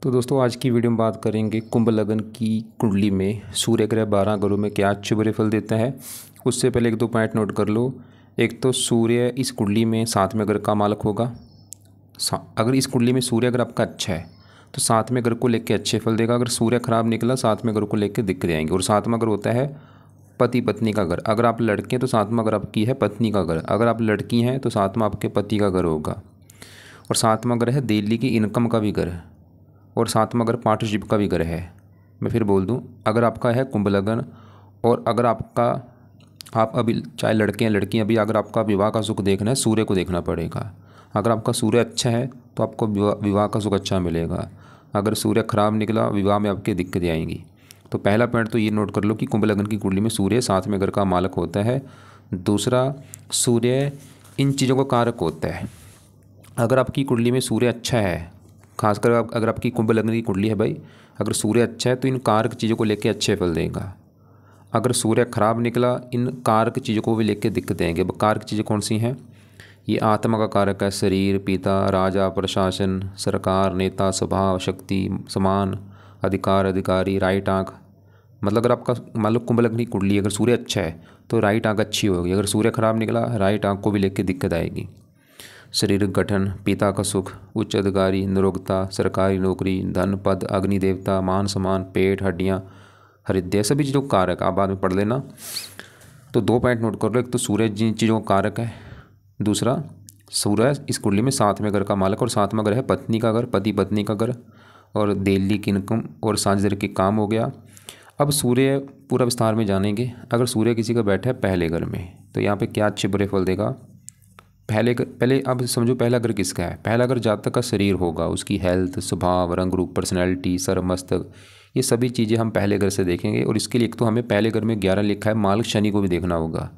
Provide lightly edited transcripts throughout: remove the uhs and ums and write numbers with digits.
तो दोस्तों आज की वीडियो में बात करेंगे कुंभ लग्न की कुंडली में सूर्य ग्रह 12 घरों में क्या अच्छे बुरे फल देता है। उससे पहले एक दो पॉइंट नोट कर लो। एक तो सूर्य इस कुंडली में 7वें घर का मालक होगा। अगर इस कुंडली में सूर्य अगर आपका अच्छा है तो 7वें घर को लेकर अच्छे फल देगा। अगर सूर्य खराब निकला 7वें घर को लेकर दिक्कत आएंगे। और 7वां घर होता है पति पत्नी का घर। अगर आप लड़के हैं तो 7वां घर आपकी है पत्नी का घर। अगर आप लड़की हैं तो 7वां आपके पति का घर होगा। और 7वां घर है दिल्ली की इनकम का भी घर है। और 7वां घर पार्टनरशिप का भी घर है। मैं फिर बोल दूं, अगर आपका है कुंभ लग्न और अगर आप अभी चाहे लड़के हैं लड़कियां भी, अगर आपका विवाह का सुख देखना है सूर्य को देखना पड़ेगा। अगर आपका सूर्य अच्छा है तो आपको विवाह का सुख अच्छा मिलेगा। अगर सूर्य खराब निकला विवाह में आपकी दिक्कतें आएंगी। तो पहला पॉइंट तो ये नोट कर लो कि कुंभ लग्न की कुंडली में सूर्य 7वें घर का मालक होता है। दूसरा, सूर्य इन चीज़ों का कारक होता है। अगर आपकी कुंडली में सूर्य अच्छा है, खासकर अगर आपकी कुंभ लग्न की कुंडली है भाई, अगर सूर्य अच्छा है तो इन कारक चीज़ों को लेकर अच्छे फल देगा। अगर सूर्य खराब निकला इन कारक चीज़ों को भी लेकर दिक्कत देंगे। कारक चीज़ें कौन सी हैं? ये आत्मा का कारक है, शरीर, पिता, राजा, प्रशासन, सरकार, नेता, स्वभाव, शक्ति, समान, अधिकार, अधिकारी, राइट आँख। मतलब अगर आपका मान लो कुंभ लग्न की कुंडली अगर सूर्य अच्छा है तो राइट आँख अच्छी होगी। अगर सूर्य खराब निकला राइट आँख को भी लेकर दिक्कत आएगी। शारीरिक गठन, पिता का सुख, उच्च अधिकारी, निरोगता, सरकारी नौकरी, धन, पद, अग्नि देवता, मान सम्मान, पेट, हड्डियाँ, हृदय, सभी चीज़ों का कारक आप बाद में पढ़ लेना। तो दो पॉइंट नोट कर लो। एक तो सूर्य जिन चीज़ों का कारक है। दूसरा, सूर्य इस कुंडली में 7वें घर का मालक और 7वां घर है पत्नी का घर, पति पत्नी का घर और दिल्ली की इनकम और साझेदारी के काम हो गया। अब सूर्य पूरा विस्तार में जानेंगे। अगर सूर्य किसी का बैठा है पहले घर में तो यहाँ पे क्या अच्छे बुरे फल देगा। पहले अब समझो पहला घर किसका है। पहला घर जातक का शरीर होगा, उसकी हेल्थ, स्वभाव, रंग रूप, पर्सनैलिटी, सर, मस्तक, ये सभी चीज़ें हम पहले घर से देखेंगे। और इसके लिए एक तो हमें पहले घर में 11 लिखा है, मालिक शनि को भी देखना होगा।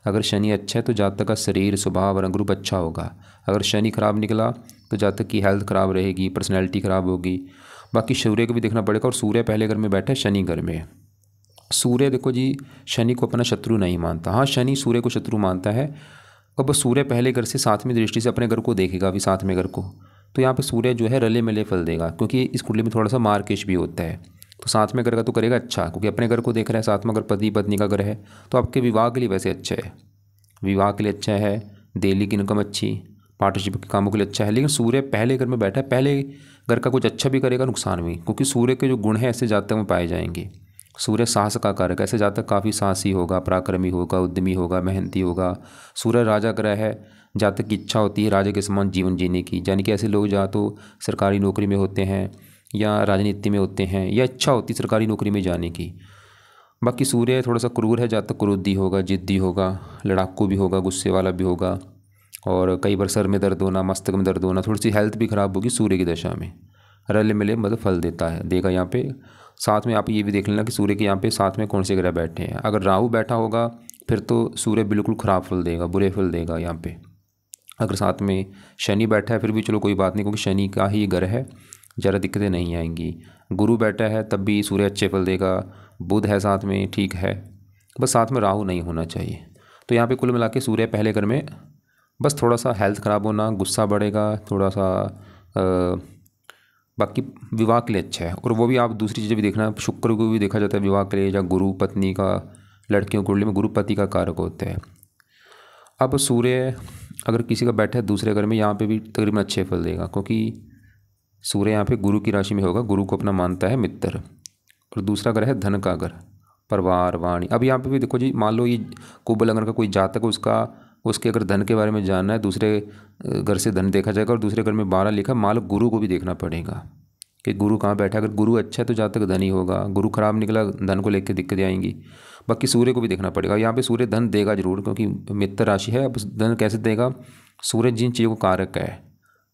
अगर शनि अच्छा है तो जातक का शरीर, स्वभाव, रंग रूप अच्छा होगा। अगर शनि खराब निकला तो जातक की हेल्थ खराब रहेगी, पर्सनैलिटी खराब होगी। बाकी सूर्य को भी देखना पड़ेगा। और सूर्य पहले घर में बैठा है शनि घर में। सूर्य देखो जी, शनि को अपना शत्रु नहीं मानता। हाँ, शनि सूर्य को शत्रु मानता है। अब सूर्य पहले घर से 7वीं दृष्टि से अपने घर को देखेगा, अभी 7वें घर को, तो यहाँ पे सूर्य जो है रले मिले फल देगा। क्योंकि इस कुंडली में थोड़ा सा मार्केश भी होता है। तो 7वें घर का तो करेगा अच्छा, क्योंकि अपने घर को देख रहा है। 7वां घर पति पत्नी का घर है तो आपके विवाह के लिए वैसे अच्छा है, विवाह के लिए अच्छा है, डेली की इनकम अच्छी, पार्टनरशिप के कामों के लिए अच्छा है। लेकिन सूर्य पहले घर में बैठा है, पहले घर का कुछ अच्छा भी करेगा नुकसान भी, क्योंकि सूर्य के जो गुण हैं ऐसे जातक में पाए जाएंगे। सूर्य साहस का कारक, ऐसे जातक काफ़ी साहसी होगा, पराक्रमी होगा, उद्यमी होगा, मेहनती होगा। सूर्य राजा ग्रह है, जातक की इच्छा होती है राजा के समान जीवन जीने की। यानी कि ऐसे लोग या तो सरकारी नौकरी में होते हैं या राजनीति में होते हैं, या इच्छा होती है सरकारी नौकरी में जाने की। बाकी सूर्य थोड़ा सा क्रूर है, जातक क्रोधी होगा, जिद्दी होगा, लड़ाकू भी होगा, गुस्से वाला भी होगा। और कई बार सर में दर्द होना, मस्तक में दर्द होना, थोड़ी सी हेल्थ भी ख़राब होगी सूर्य की दशा में। रले मिले मतलब फल देता है, देगा यहाँ पे। साथ में आप ये भी देख लेना कि सूर्य के यहाँ पे साथ में कौन से ग्रह बैठे हैं। अगर राहु बैठा होगा फिर तो सूर्य बिल्कुल ख़राब फल देगा, बुरे फल देगा यहाँ पे। अगर साथ में शनि बैठा है फिर भी चलो कोई बात नहीं, क्योंकि शनि का ही घर है, ज़रा दिक्कतें नहीं आएंगी। गुरु बैठा है तब भी सूर्य अच्छे फल देगा। बुध है साथ में, ठीक है, बस साथ में राहु नहीं होना चाहिए। तो यहाँ पे कुल मिला के सूर्य पहले घर में बस थोड़ा सा हेल्थ ख़राब होना, गुस्सा बढ़ेगा थोड़ा सा, बाकी विवाह के लिए अच्छा है। और वो भी आप दूसरी चीज़ें भी देखना, शुक्र को भी देखा जाता है विवाह के लिए, या गुरु पत्नी का, लड़कियों की कुंडली में गुरु पति का कारक होता है। अब सूर्य अगर किसी का बैठा है दूसरे घर में, यहाँ पे भी तकरीबन अच्छे फल देगा, क्योंकि सूर्य यहाँ पे गुरु की राशि में होगा, गुरु को अपना मानता है मित्र। और दूसरा घर है धन का घर, परिवार, वाणी। अब यहाँ पे भी देखो जी, मान लो ये कुंभ लग्न का कोई जातक उसके अगर धन के बारे में जानना है, दूसरे घर से धन देखा जाएगा। और दूसरे घर में 12 लिखा, मालिक गुरु को भी देखना पड़ेगा कि गुरु कहाँ बैठा है। अगर गुरु अच्छा है तो जातक धनी होगा, गुरु खराब निकला धन को लेकर दिक्कतें आएंगी। बाकी सूर्य को भी देखना पड़ेगा। यहाँ पे सूर्य धन देगा जरूर, क्योंकि मित्र राशि है। अब धन कैसे देगा? सूर्य जिन चीज़ों को कारक है,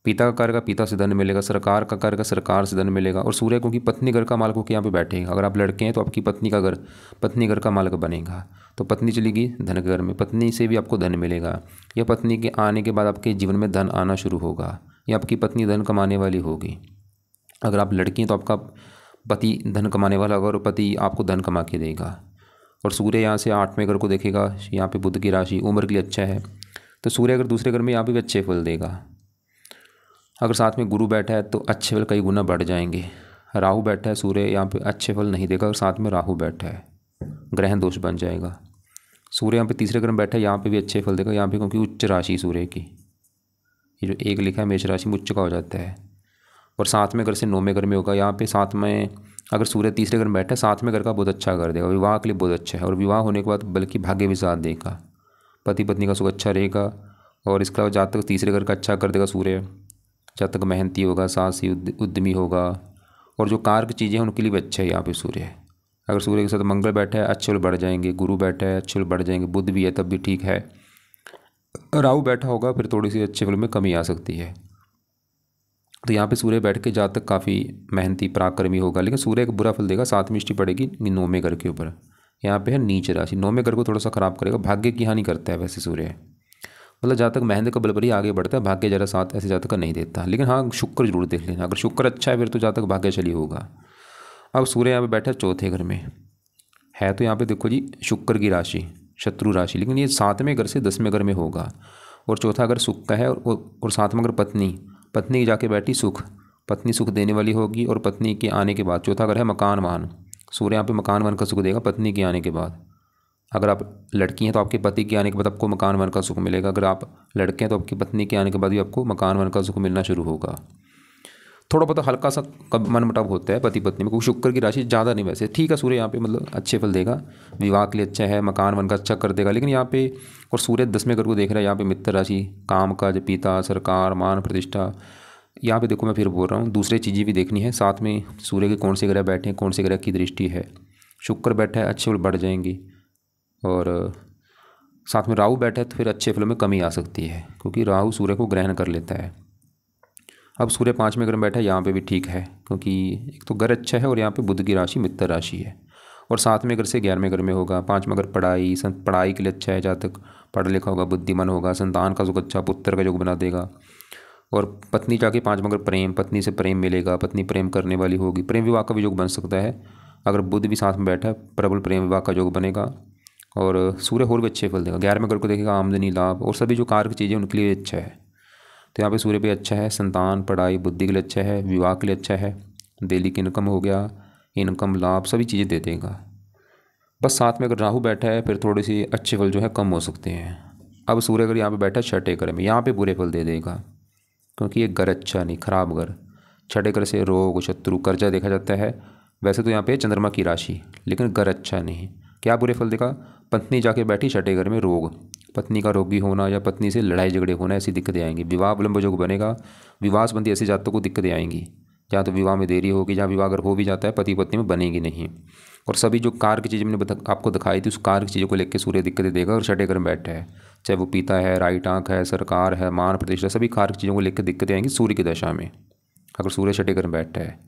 पिता का कारक, पिता से धन मिलेगा, सरकार का कारक, सरकार से धन मिलेगा। और सूर्य क्योंकि पत्नी घर का मालिक होकर यहाँ पे बैठेगा। अगर आप लड़के हैं तो आपकी पत्नी घर का मालिक बनेगा, तो पत्नी चलेगी धन के घर में, पत्नी से भी आपको धन मिलेगा। या पत्नी के आने के बाद आपके जीवन में धन आना शुरू होगा, या आपकी पत्नी धन कमाने वाली होगी। अगर आप लड़की हैं तो आपका पति धन कमाने वाला होगा और पति आपको धन कमा के देगा। और सूर्य यहाँ से 8वें घर को देखेगा, यहाँ पे बुध की राशि उम्र के लिए अच्छा है। तो सूर्य अगर दूसरे घर में यहाँ पे भी अच्छे फल देगा। अगर साथ में गुरु बैठा है तो अच्छे फल कई गुना बढ़ जाएंगे। राहु बैठा है, सूर्य यहाँ पे अच्छे फल नहीं देगा, और साथ में राहु बैठा है, ग्रहण दोष बन जाएगा। सूर्य यहाँ पे तीसरे घर में बैठा है, यहाँ पे भी अच्छे फल देगा यहाँ पे, क्योंकि उच्च राशि सूर्य की, ये जो एक लिखा है मेष राशि में उच्च का हो जाता है। और साथ में घर से 9वें घर में होगा, यहाँ पे साथ में अगर सूर्य तीसरे घर में बैठा है, साथ में घर का बहुत अच्छा कर देगा, विवाह के लिए बहुत अच्छा है। और विवाह होने के बाद बल्कि भाग्य भी साथ देगा, पति पत्नी का सुख अच्छा रहेगा। और इसका जातक तीसरे घर का अच्छा कर देगा सूर्य, जातक मेहनती होगा, साहसी उद्यमी होगा, और जो कार की चीज़ें हैं उनके लिए भी अच्छा है यहाँ पे सूर्य। अगर सूर्य के साथ मंगल बैठा है अच्छे फल बढ़ जाएंगे, गुरु बैठा है अच्छे फल बढ़ जाएंगे, बुध भी है तब भी ठीक है, राहु बैठा होगा फिर थोड़ी सी अच्छे फल में कमी आ सकती है। तो यहाँ पे सूर्य बैठ के जातक काफ़ी मेहनती पराक्रमी होगा, लेकिन सूर्य का बुरा फल देगा, 7वीं दृष्टि पड़ेगी 9वें घर के ऊपर। यहाँ पे है नीच राशि, 9वें घर को थोड़ा सा खराब करेगा, भाग्य की हानि करता है वैसे सूर्य, मतलब जातक मेहनत का बल पर ही आगे बढ़ता है, भाग्य जरा साथ ऐसे जातक का नहीं देता। लेकिन हाँ शुक्र जरूर देख लेना, अगर शुक्र अच्छा है फिर तो जातक भाग्यशाली होगा। अब सूर्य यहाँ पे बैठा है चौथे घर में है, तो यहाँ पे देखो जी शुक्र की राशि शत्रु राशि, लेकिन ये 7वें घर से 10वें घर में होगा, और चौथा घर सुख का है, और 7वां घर पत्नी की जाके बैठी सुख, पत्नी सुख देने वाली होगी। और पत्नी के आने के बाद चौथा घर है मकान वाहन, सूर्य यहाँ पे मकान वाहन का सुख देगा पत्नी के आने के बाद। अगर आप लड़की हैं तो आपके पति के आने के बाद आपको मकान वाहन का सुख मिलेगा, अगर आप लड़के हैं तो आपकी पत्नी के आने के बाद भी आपको मकान वाहन का सुख मिलना शुरू होगा। थोड़ा बहुत हल्का सा मनमुटाव होता है पति पत्नी में, क्योंकि शुक्र की राशि ज़्यादा नहीं, वैसे ठीक है सूर्य यहाँ पे मतलब अच्छे फल देगा, विवाह के लिए अच्छा है, मकान वन का अच्छा कर देगा। लेकिन यहाँ पे और सूर्य 10वें घर को देख रहा है, यहाँ पे मित्र राशि, काम काज, पिता, सरकार, मान प्रतिष्ठा। यहाँ पे देखो मैं फिर बोल रहा हूँ दूसरी चीज़ें भी देखनी है, साथ में सूर्य के कौन से ग्रह बैठे हैं, कौन से ग्रह की दृष्टि है। शुक्र बैठा है अच्छे फल बढ़ जाएंगे, और साथ में राहु बैठा है तो फिर अच्छे फलों में कमी आ सकती है, क्योंकि राहु सूर्य को ग्रहण कर लेता है। अब सूर्य 5वें घर में बैठा है, यहाँ पे भी ठीक है, क्योंकि एक तो घर अच्छा है, और यहाँ पे बुध की राशि मित्र राशि है, और 7वें घर से 11वें घर में होगा। 5वां घर पढ़ाई के लिए अच्छा है, जातक पढ़ा लिखा होगा, बुद्धिमान होगा, संतान का सुख अच्छा, पुत्र का योग बना देगा। और पत्नी जाके 5वां घर प्रेम, पत्नी से प्रेम मिलेगा, पत्नी प्रेम करने वाली होगी, प्रेम विवाह का भी योग बन सकता है। अगर बुध भी साथ में बैठा है प्रबल प्रेम विवाह का योग बनेगा, और सूर्य और भी अच्छे फल देगा। 11वें घर को देखेगा आमदनी, लाभ, और सभी जो कार्य की चीज़ें उनके लिए अच्छा है। तो यहाँ पे सूर्य भी अच्छा है, संतान, पढ़ाई, बुद्धि के लिए अच्छा है, विवाह के लिए अच्छा है, डेली की इनकम हो गया, इनकम, लाभ, सभी चीज़ें दे देगा। बस साथ में अगर राहु बैठा है फिर थोड़ी सी अच्छे फल जो है कम हो सकते हैं। अब सूर्य अगर यहाँ पे बैठा है 6ठे घर में, यहाँ पे बुरे फल दे देगा, क्योंकि ये घर अच्छा नहीं, खराब घर। 6ठे घर से रोग, शत्रु, कर्जा देखा जाता है। वैसे तो यहाँ पे चंद्रमा की राशि, लेकिन घर अच्छा नहीं। क्या बुरे फल देगा, पत्नी जाके बैठी 6ठे घर में, रोग, पत्नी का रोगी होना या पत्नी से लड़ाई झगड़े होना, ऐसी दिक्कतें आएंगी। विवाह विलंब योग बनेगा, विवाह संबंधी ऐसे जातकों को दिक्कतें आएंगी, जहाँ तो विवाह में देरी होगी, जहाँ विवाह अगर हो भी जाता है पति पत्नी में बनेगी नहीं। और सभी जो कार की चीज़ें मैंने आपको दिखाई थी, उस कार की चीज़ों को लेकर सूर्य दिक्कतें देगा। और 6ठे घर में बैठा है, चाहे वो पिता है, राइट आंख है, सरकार है, मान प्रतिष्ठा, सभी कार की चीज़ों को लेकर दिक्कतें आएंगी सूर्य की दशा में, अगर सूर्य 6ठे घर में बैठा है।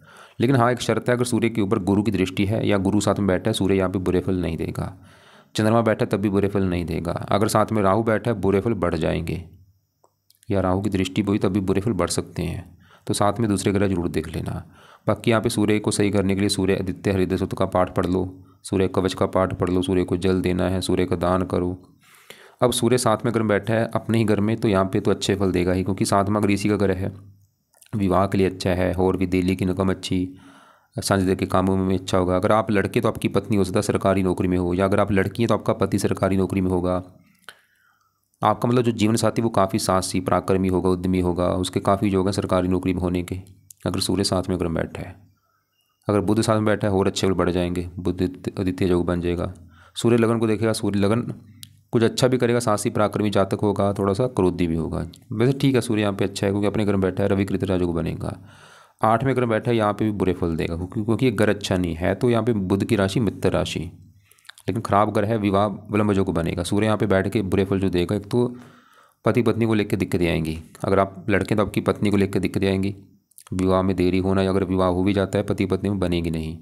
लेकिन हाँ एक शर्त है, अगर सूर्य के ऊपर गुरु की दृष्टि है या गुरु साथ में बैठा है, सूर्य यहाँ पे बुरे फल नहीं देगा। चंद्रमा बैठा है तब भी बुरे फल नहीं देगा। अगर साथ में राहु बैठा है बुरे फल बढ़ जाएंगे, या राहु की दृष्टि हुई तब भी बुरे फल बढ़ सकते हैं। तो साथ में दूसरे ग्रह जरूर देख लेना। बाकी यहाँ पे सूर्य को सही करने के लिए सूर्य आदित्य हृदय सूक्त का पाठ पढ़ लो, सूर्य कवच का पाठ पढ़ लो, सूर्य को जल देना है, सूर्य का दान करो। अब सूर्य 7वें घर में बैठा है अपने ही घर में, तो यहाँ पे तो अच्छे फल देगा ही, क्योंकि 7वां घर इसी का घर है, विवाह के लिए अच्छा है, और भी दिल्ली की इनकम अच्छी, सांझे के कामों में अच्छा होगा। अगर आप लड़के तो आपकी पत्नी हो सकता है सरकारी नौकरी में हो, या अगर आप लड़की हैं तो आपका पति सरकारी नौकरी में होगा। आपका मतलब जो जीवन साथी वो काफ़ी साहसी पराक्रमी होगा, उद्यमी होगा, उसके काफ़ी योग है सरकारी नौकरी में होने के, अगर सूर्य 7वें घर में बैठा है। अगर बुध साथ में बैठा है और अच्छे फल बढ़ जाएंगे, बुध आदित्य योग बन जाएगा। सूर्य लगन को देखेगा, सूर्य लगन कुछ अच्छा भी करेगा, साहसी पराक्रमी जातक होगा, थोड़ा सा क्रोधी भी होगा। वैसे ठीक है सूर्य यहाँ पे अच्छा है, क्योंकि अपने घर में बैठा है, रवि कृत योग बनेगा। 8वें घर में बैठा है, यहाँ पे भी बुरे फल देगा, क्योंकि ये घर अच्छा नहीं है। तो यहाँ पे बुध की राशि मित्र राशि, लेकिन खराब घर है, विवाह विलंब योग बनेगा। सूर्य यहाँ पे बैठ के बुरे फल जो देगा, एक तो पति पत्नी को लेकर दिक्कतें आएंगी, अगर आप लड़के तो आपकी पत्नी को लेकर दिक्कतें आएंगी, विवाह में देरी होना, या अगर विवाह हो भी जाता है पति पत्नी में बनेगी नहीं।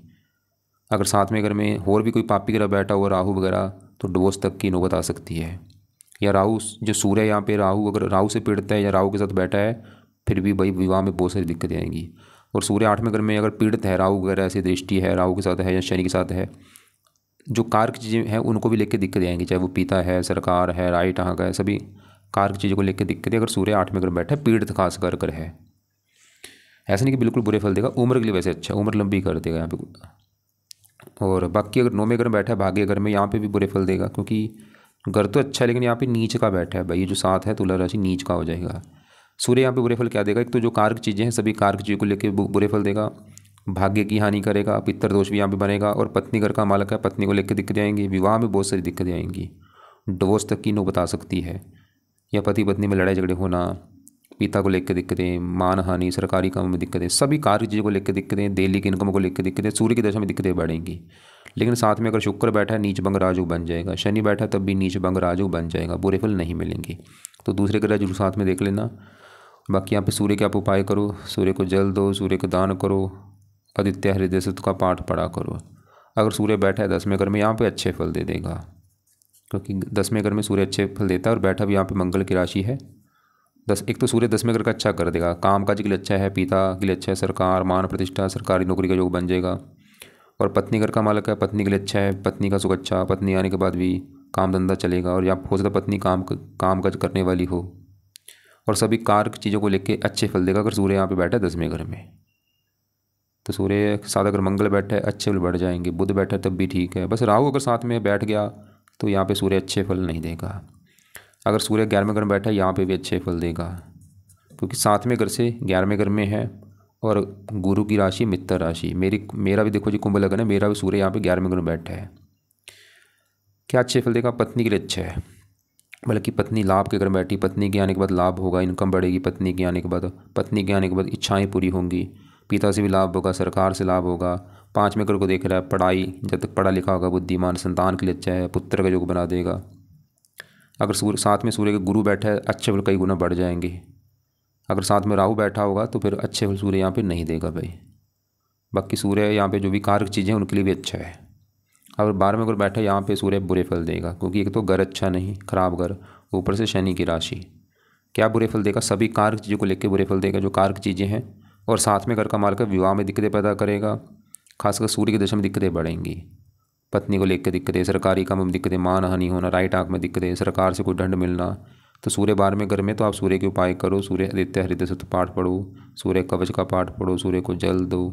अगर 7वें घर में और भी कोई पापी ग्रह बैठा हुआ, राहु वगैरह, तो डिवोर्स तक की नौबत आ सकती है। या राहु जो सूर्य यहाँ पे राहु अगर राहु से पीड़ित है या राहु के साथ बैठा है, फिर भी भाई विवाह में बहुत सारी दिक्कतें आएंगी। और सूर्य 8वें घर में अगर पीड़ित है, राहु वगैरह ऐसी दृष्टि है, राहु के साथ है या शनि के साथ है, जो कार की चीज़ें हैं उनको भी लेकर दिक्कतें आएंगी, चाहे वो पिता है, सरकार है, राइट आंख है, सभी कार की चीज़ों को लेकर दिक्कतें। अगर सूर्य 8वें घर में बैठा है, पीड़ित खास कर है, ऐसा नहीं कि बिल्कुल बुरे फल देगा, उम्र के लिए वैसे अच्छा, उम्र लंबी कर देगा यहाँ पे। और बाकी अगर 9वें घर में बैठा है भाग्य घर में, यहाँ पे भी बुरे फल देगा, क्योंकि घर तो अच्छा है लेकिन यहाँ पे नीच का बैठा है भाई, ये जो 7 है तुला राशि नीच का हो जाएगा। सूर्य यहाँ पे बुरे फल क्या देगा, एक तो जो कारक चीज़ें हैं सभी कारक चीज़ों को लेकर बुरे फल देगा, भाग्य की हानि करेगा, पितर दोष भी यहाँ पे बनेगा, और पत्नी घर का मालक है, पत्नी को लेकर दिक्कतें आएंगी, विवाह में बहुत सारी दिक्कतें आएंगी, डिवोर्स तक की नौबत आ सकती है, या पति पत्नी में लड़ाई झगड़े होना, पिता को लेकर दिक्कतें, मान हानि, सरकारी कामों में दिक्कतें, सभी कार्य चीज़ों को लेकर दिक्कतें, डेली की इनकम को लेकर दिक्कतें, सूर्य की दशा में दिक्कतें बढ़ेंगी। लेकिन साथ में अगर शुक्र बैठा है नीच भंग राजू बन जाएगा, शनि बैठा है तब भी नीच भंग राजू बन जाएगा, बुरे फल नहीं मिलेंगे। तो दूसरे ग्रह जरूर साथ में देख लेना। बाकी यहाँ पे सूर्य के आप उपाय करो, सूर्य को जल दो, सूर्य को दान करो, आदित्य हृदय सूक्त का पाठ पढ़ा करो। अगर सूर्य बैठा है 10वें घर में, यहाँ पे अच्छे फल दे देगा, क्योंकि 10वें घर में सूर्य अच्छे फल देता है, और बैठा भी यहाँ पे मंगल की राशि है। एक तो सूर्य 10वें घर का अच्छा कर देगा, काम काज के लिए अच्छा है, पिता के लिए अच्छा है, सरकार मान प्रतिष्ठा सरकारी नौकरी का योग बन जाएगा। और पत्नी घर का मालक है, पत्नी के लिए अच्छा है, पत्नी का सुख अच्छा, पत्नी आने के बाद भी काम धंधा चलेगा, और यहाँ हो सकता है पत्नी काम काज करने वाली हो, और सभी कारक चीज़ों को लेके अच्छे फल देगा अगर सूर्य यहाँ पे बैठा है 10वें घर में। तो सूर्य के साथ अगर मंगल बैठा है अच्छे फल बढ़ जाएंगे, बुध बैठा है तब भी ठीक है, बस राहु अगर साथ में बैठ गया तो यहाँ पे सूर्य अच्छे फल नहीं देगा। अगर सूर्य 11वें घर में बैठा है यहाँ पे भी अच्छे फल देगा, क्योंकि 7वें घर से 11वें घर में है, और गुरु की राशि मित्र राशि, मेरा भी देखो जी कुंभ लग्न है, मेरा भी सूर्य यहाँ पे 11वें घर में बैठा है। क्या अच्छे फल देगा, पत्नी के लिए अच्छा है, बल्कि पत्नी लाभ के घर में बैठी, पत्नी के आने के बाद लाभ होगा, इनकम बढ़ेगी, पत्नी के आने के बाद इच्छाएं पूरी होंगी, पिता से भी लाभ होगा, सरकार से लाभ होगा। 5वें घर को देख रहा है, पढ़ाई, जब तक पढ़ा लिखा होगा बुद्धिमान, संतान के लिए अच्छा है, पुत्र का योग बना देगा। अगर साथ में सूर्य के गुरु बैठा है अच्छे फल कई गुना बढ़ जाएंगे। अगर साथ में राहु बैठा होगा तो फिर अच्छे फल सूर्य यहाँ पे नहीं देगा भाई। बाकी सूर्य यहाँ पे जो भी कारक चीज़ें हैं उनके लिए भी अच्छा है। अगर 12वें घर बैठा है यहाँ पे सूर्य बुरे फल देगा, क्योंकि एक तो घर अच्छा नहीं, खराब घर, ऊपर से शनि की राशि। क्या बुरे फल देगा, सभी कारक चीज़ों को लेकर बुरे फल देगा जो कारक चीज़ें हैं। और साथ में घर का मालक विवाह में दिक्कतें पैदा करेगा, खासकर सूर्य की दशा में दिक्कतें बढ़ेंगी, पत्नी को लेकर दिक्कतें, सरकारी कामों में दिक्कतें, मान हानि होना, राइट आंख में दिक्कतें, सरकार से कोई दंड मिलना। तो सूर्य 12वें घर में तो आप सूर्य के उपाय करो, सूर्य आदित्य हृदय सूक्त पाठ पढ़ो, सूर्य कवच का पाठ पढ़ो, सूर्य को जल दो,